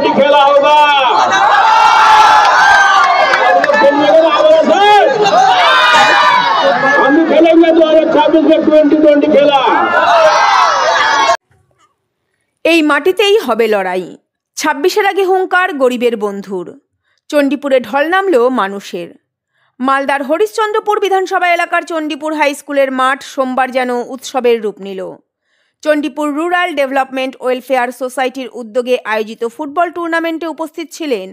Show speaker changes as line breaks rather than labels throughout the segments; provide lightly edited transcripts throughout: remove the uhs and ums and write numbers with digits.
टी20 खेला होगा। हम भी खेलेंगे 2026 में 2020 खेला।
এই মাটিতেই হবে লড়াই। 26-এর আগে হুঙ্কার গরিবের বন্ধুর। চণ্ডীপুরে ঢল নামল মানুষের। মালদার হরিশ্চন্দ্রপুর বিধানসভা এলাকার চণ্ডীপুর হাই স্কুলের মাঠ সোমবার যেন উৎসবের রূপ নিল। চণ্ডীপুর রুরাল ডেভেলপমেন্ট ওয়েলফেয়ার সোসাইটির উদ্যোগে আয়োজিত ফুটবল টুর্নামেন্টে উপস্থিত ছিলেন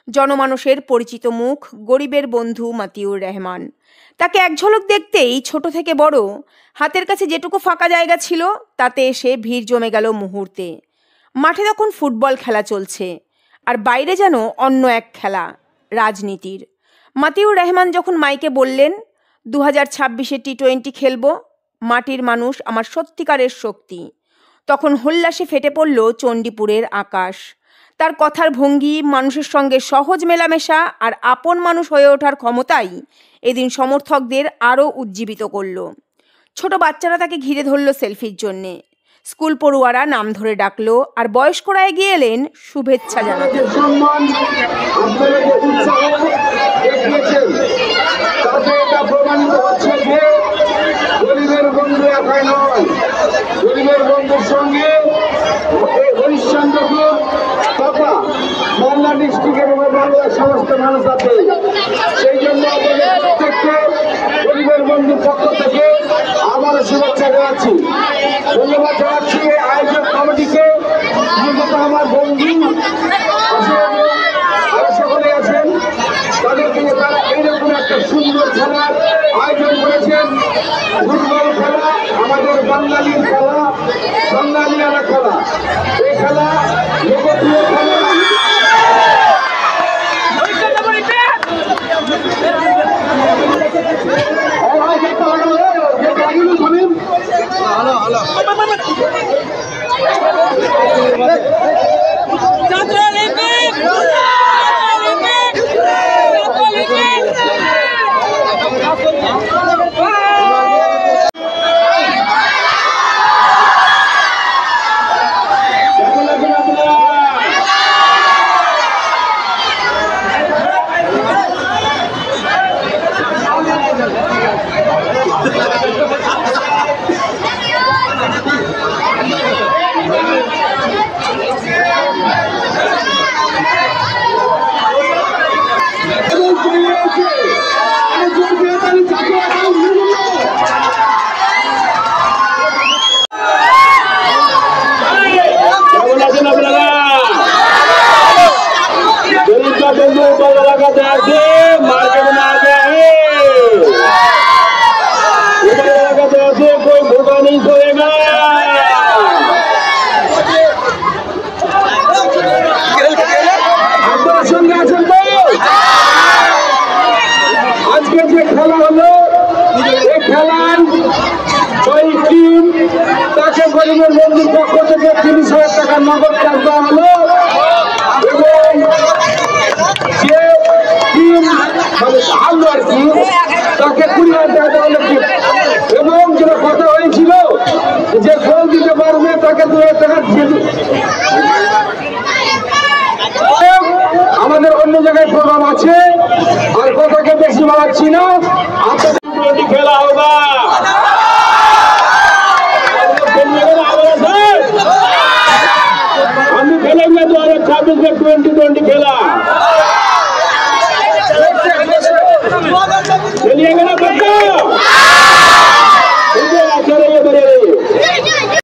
জনমানুষের পরিচিত মুখ গরিবের বন্ধু মতিউর রহমান। তাকে এক ঝলক দেখতেই ছোট থেকে বড় হাতের কাছে যেটুকু ফাঁকা জায়গা ছিল তাতে এসে ভিড় জমে গেল মুহূর্তে। মাঠে তখন ফুটবল খেলা চলছে, আর বাইরে যেন অন্য এক খেলা, রাজনীতির। মতিউর রহমান যখন মাইকে বললেন 2026-এ টি20 খেলবো, মাটির মানুষ আমার সত্যিকারের শক্তি, তখন হোল্লাসে ফেটে পড়ল চণ্ডীপুরের আকাশ। তার কথার ভঙ্গি, মানুষের সঙ্গে সহজ মেলামেশা আর আপন মানুষ হয়ে ওঠার ক্ষমতাই এদিন সমর্থকদের আরও উজ্জীবিত করল। ছোট বাচ্চারা তাকে ঘিরে ধরল সেলফির জন্যে। স্কুল পড়ুয়ারা নাম ধরে ডাকলো, আর বয়স্করা এগিয়ে এলেন শুভেচ্ছা জানাতে।
গরিবের বন্ধু একাই নয়, গরিবের বন্ধুর সঙ্গে হরিশ্চন্দ্রপুর তথা মালদা ডিস্ট্রিক্টের এবং বাংলার সমস্ত মানুষ আছে। সেই জন্য আপনাদের প্রত্যেককে গরিবের বন্ধুর পক্ষ থেকে আবারও শুভেচ্ছা জানাচ্ছি, ধন্যবাদ জানাচ্ছি আয়োজক কমিটিকে। মূলত আমার বন্ধু সকলে আছেন, তাদেরকে তারা এইরকম একটা সুন্দর খেলার আয়োজন করেছেন। ফুটবল খেলা আমাদের বাঙালির খেলা, বাঙালিয়ানা খেলা। এই খেলা লোকপ্রিয় খেলা। कोई भूखा नहीं सोएगा। আপনার সঙ্গে আছেন তো? আজকে যে খেলা হলো, এই খেলার ওই টিম তাকে গরিবের বন্ধুর পক্ষ থেকে 30,000 টাকা নগদ ক্যাশ দেওয়া হলো, এবং যে টিম মানে হারলো আর কি তাকে 20,000 টাকা দেওয়া হলো। এবং যেটা কথা হয়েছিল যে গোল দিতে পারবে তাকে 2,000 টাকা দিয়ে দিবে। আমাদের অন্য জায়গায় প্রোগ্রাম আছে, আর কথাকে বেশি বাড়াচ্ছি না। আপনাদের খেলা হোগা, हम भी खेलेंगे 2026 में 2020 खेला। चलिएगा ना बच्चा।